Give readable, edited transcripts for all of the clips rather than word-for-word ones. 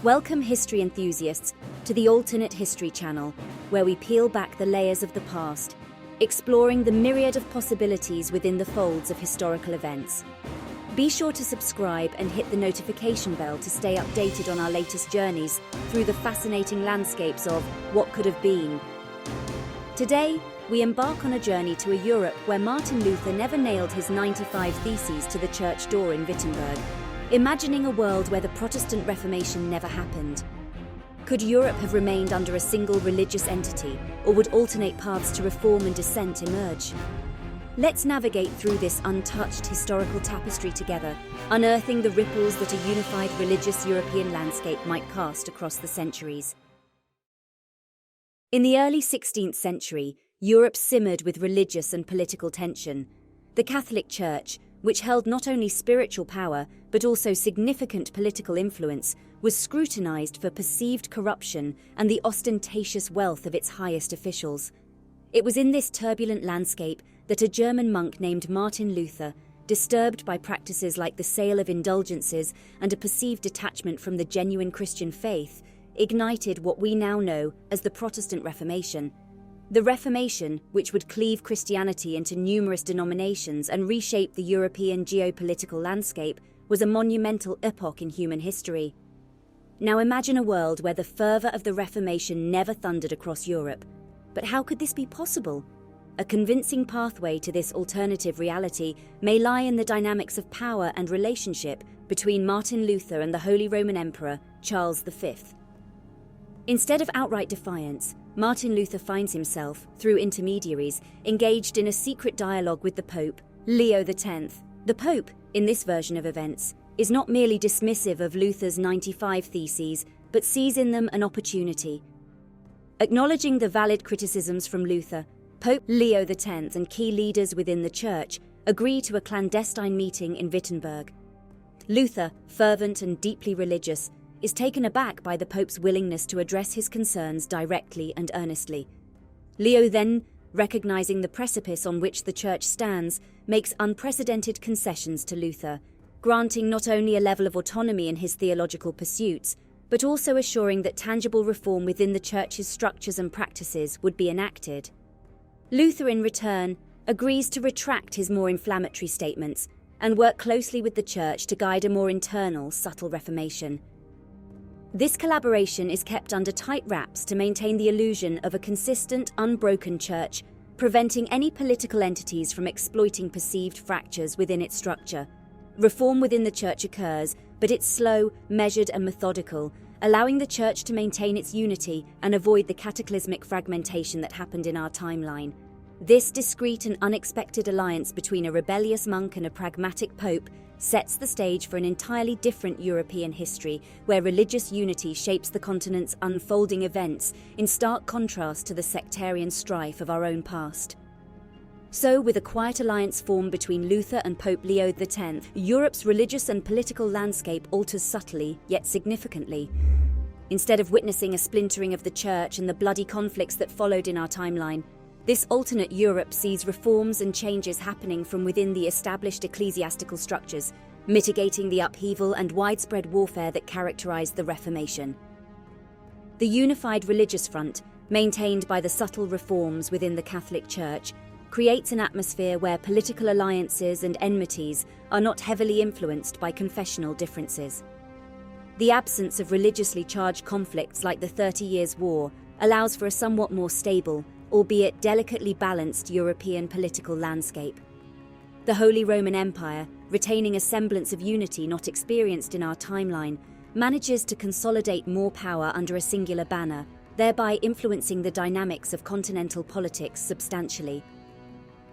Welcome, history enthusiasts, to the Alternate History channel, where we peel back the layers of the past, exploring the myriad of possibilities within the folds of historical events. Be sure to subscribe and hit the notification bell to stay updated on our latest journeys through the fascinating landscapes of what could have been. Today, we embark on a journey to a Europe where Martin Luther never nailed his 95 Theses to the church door in Wittenberg, imagining a world where the Protestant Reformation never happened. Could Europe have remained under a single religious entity, or would alternate paths to reform and dissent emerge? Let's navigate through this untouched historical tapestry together, unearthing the ripples that a unified religious European landscape might cast across the centuries. In the early 16th century, Europe simmered with religious and political tension. The Catholic Church, which held not only spiritual power but also significant political influence, was scrutinized for perceived corruption and the ostentatious wealth of its highest officials. It was in this turbulent landscape that a German monk named Martin Luther, disturbed by practices like the sale of indulgences and a perceived detachment from the genuine Christian faith, ignited what we now know as the Protestant Reformation. The Reformation, which would cleave Christianity into numerous denominations and reshape the European geopolitical landscape, was a monumental epoch in human history. Now imagine a world where the fervour of the Reformation never thundered across Europe. But how could this be possible? A convincing pathway to this alternative reality may lie in the dynamics of power and relationship between Martin Luther and the Holy Roman Emperor, Charles V. Instead of outright defiance, Martin Luther finds himself, through intermediaries, engaged in a secret dialogue with the Pope, Leo X. The Pope, in this version of events, is not merely dismissive of Luther's 95 Theses, but sees in them an opportunity. Acknowledging the valid criticisms from Luther, Pope Leo X and key leaders within the Church agree to a clandestine meeting in Wittenberg. Luther, fervent and deeply religious, is taken aback by the Pope's willingness to address his concerns directly and earnestly. Leo then, recognizing the precipice on which the Church stands, makes unprecedented concessions to Luther, granting not only a level of autonomy in his theological pursuits, but also assuring that tangible reform within the Church's structures and practices would be enacted. Luther, in return, agrees to retract his more inflammatory statements and work closely with the Church to guide a more internal, subtle reformation. This collaboration is kept under tight wraps to maintain the illusion of a consistent, unbroken Church, preventing any political entities from exploiting perceived fractures within its structure. Reform within the Church occurs, but it's slow, measured and methodical, allowing the Church to maintain its unity and avoid the cataclysmic fragmentation that happened in our timeline. This discreet and unexpected alliance between a rebellious monk and a pragmatic pope sets the stage for an entirely different European history, where religious unity shapes the continent's unfolding events in stark contrast to the sectarian strife of our own past. So, with a quiet alliance formed between Luther and Pope Leo X, Europe's religious and political landscape alters subtly, yet significantly. Instead of witnessing a splintering of the Church and the bloody conflicts that followed in our timeline, this alternate Europe sees reforms and changes happening from within the established ecclesiastical structures, mitigating the upheaval and widespread warfare that characterized the Reformation. The unified religious front, maintained by the subtle reforms within the Catholic Church, creates an atmosphere where political alliances and enmities are not heavily influenced by confessional differences. The absence of religiously charged conflicts like the 30 Years' War allows for a somewhat more stable, albeit delicately balanced European political landscape. The Holy Roman Empire, retaining a semblance of unity not experienced in our timeline, manages to consolidate more power under a singular banner, thereby influencing the dynamics of continental politics substantially.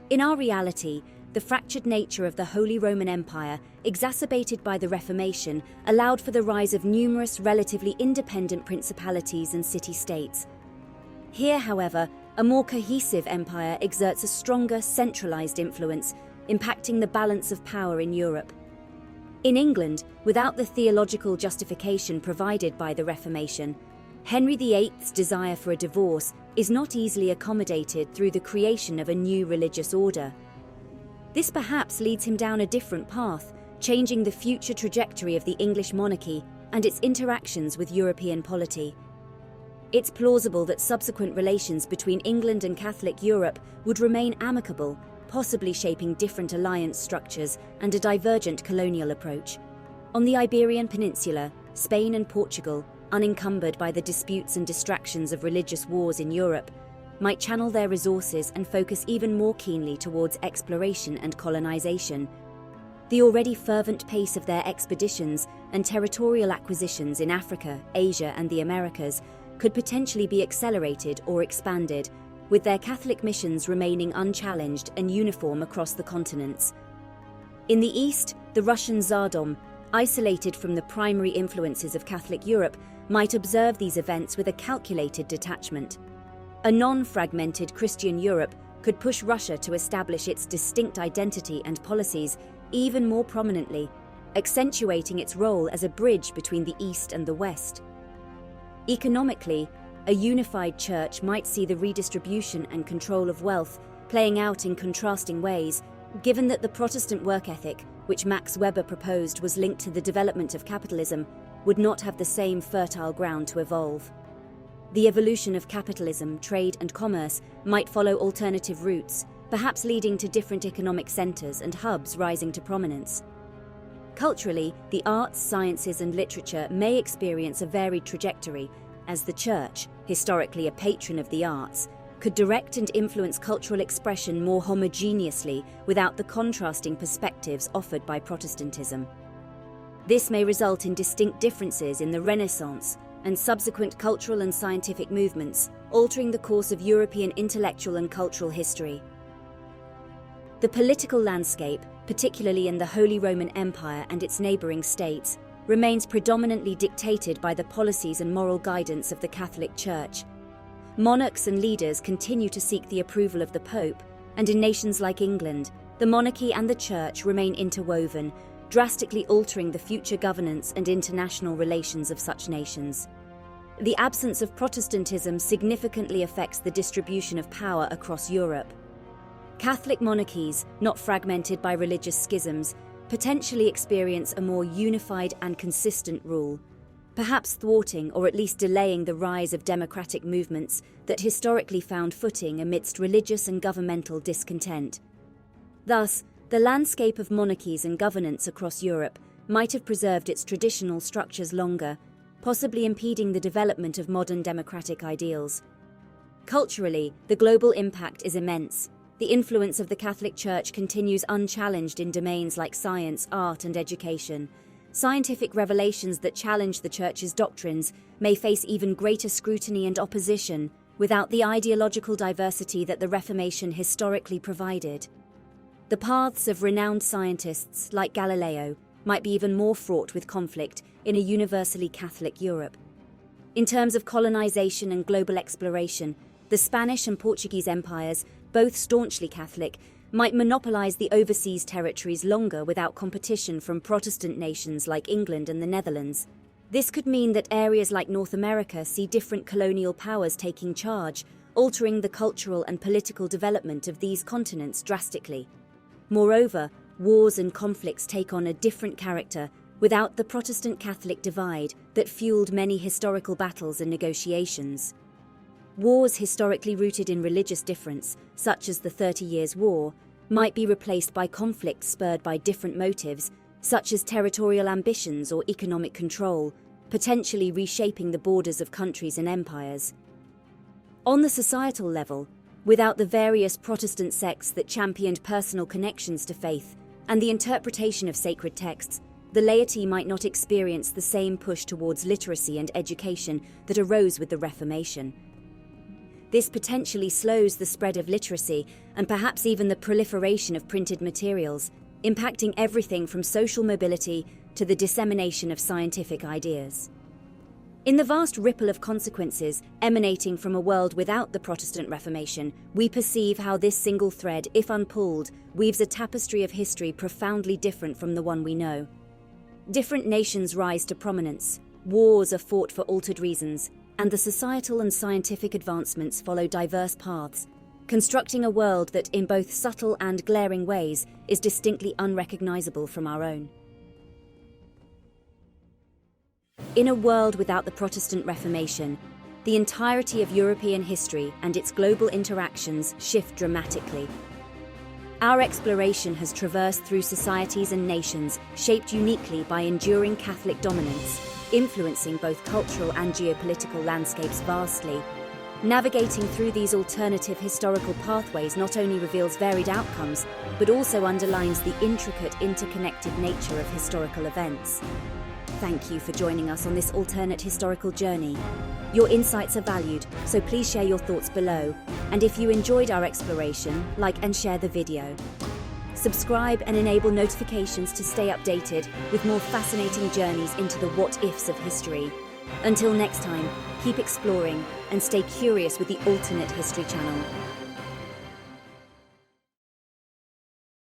In our reality, the fractured nature of the Holy Roman Empire, exacerbated by the Reformation, allowed for the rise of numerous relatively independent principalities and city-states. Here, however, a more cohesive empire exerts a stronger, centralized influence, impacting the balance of power in Europe. In England, without the theological justification provided by the Reformation, Henry VIII's desire for a divorce is not easily accommodated through the creation of a new religious order. This perhaps leads him down a different path, changing the future trajectory of the English monarchy and its interactions with European polity. It's plausible that subsequent relations between England and Catholic Europe would remain amicable, possibly shaping different alliance structures and a divergent colonial approach. On the Iberian Peninsula, Spain and Portugal, unencumbered by the disputes and distractions of religious wars in Europe, might channel their resources and focus even more keenly towards exploration and colonization. The already fervent pace of their expeditions and territorial acquisitions in Africa, Asia, and the Americas could potentially be accelerated or expanded, with their Catholic missions remaining unchallenged and uniform across the continents. In the East, the Russian Tsardom, isolated from the primary influences of Catholic Europe, might observe these events with a calculated detachment. A non-fragmented Christian Europe could push Russia to establish its distinct identity and policies even more prominently, accentuating its role as a bridge between the East and the West. Economically, a unified church might see the redistribution and control of wealth playing out in contrasting ways, given that the Protestant work ethic, which Max Weber proposed was linked to the development of capitalism, would not have the same fertile ground to evolve. The evolution of capitalism, trade, and commerce might follow alternative routes, perhaps leading to different economic centers and hubs rising to prominence. Culturally, the arts, sciences, and literature may experience a varied trajectory, as the Church, historically a patron of the arts, could direct and influence cultural expression more homogeneously without the contrasting perspectives offered by Protestantism. This may result in distinct differences in the Renaissance and subsequent cultural and scientific movements, altering the course of European intellectual and cultural history. The political landscape, particularly in the Holy Roman Empire and its neighbouring states, remains predominantly dictated by the policies and moral guidance of the Catholic Church. Monarchs and leaders continue to seek the approval of the Pope, and in nations like England, the monarchy and the Church remain interwoven, drastically altering the future governance and international relations of such nations. The absence of Protestantism significantly affects the distribution of power across Europe. Catholic monarchies, not fragmented by religious schisms, potentially experience a more unified and consistent rule, perhaps thwarting or at least delaying the rise of democratic movements that historically found footing amidst religious and governmental discontent. Thus, the landscape of monarchies and governance across Europe might have preserved its traditional structures longer, possibly impeding the development of modern democratic ideals. Culturally, the global impact is immense. The influence of the Catholic Church continues unchallenged in domains like science, art, and education. Scientific revelations that challenge the Church's doctrines may face even greater scrutiny and opposition without the ideological diversity that the Reformation historically provided. The paths of renowned scientists like Galileo might be even more fraught with conflict in a universally Catholic Europe. In terms of colonization and global exploration, the Spanish and Portuguese empires, both staunchly Catholic, might monopolize the overseas territories longer without competition from Protestant nations like England and the Netherlands. This could mean that areas like North America see different colonial powers taking charge, altering the cultural and political development of these continents drastically. Moreover, wars and conflicts take on a different character without the Protestant-Catholic divide that fueled many historical battles and negotiations. Wars historically rooted in religious difference, such as the 30 Years' War, might be replaced by conflicts spurred by different motives, such as territorial ambitions or economic control, potentially reshaping the borders of countries and empires. On the societal level, without the various Protestant sects that championed personal connections to faith and the interpretation of sacred texts, the laity might not experience the same push towards literacy and education that arose with the Reformation. This potentially slows the spread of literacy and perhaps even the proliferation of printed materials, impacting everything from social mobility to the dissemination of scientific ideas. In the vast ripple of consequences emanating from a world without the Protestant Reformation, we perceive how this single thread, if unpulled, weaves a tapestry of history profoundly different from the one we know. Different nations rise to prominence, wars are fought for altered reasons, and the societal and scientific advancements follow diverse paths, constructing a world that, in both subtle and glaring ways, is distinctly unrecognizable from our own. In a world without the Protestant Reformation, the entirety of European history and its global interactions shift dramatically. Our exploration has traversed through societies and nations shaped uniquely by enduring Catholic dominance, influencing both cultural and geopolitical landscapes vastly. Navigating through these alternative historical pathways not only reveals varied outcomes, but also underlines the intricate, interconnected nature of historical events. Thank you for joining us on this alternate historical journey. Your insights are valued, so please share your thoughts below. And if you enjoyed our exploration, like and share the video. Subscribe and enable notifications to stay updated with more fascinating journeys into the what-ifs of history. Until next time, keep exploring and stay curious with the Alternate History channel.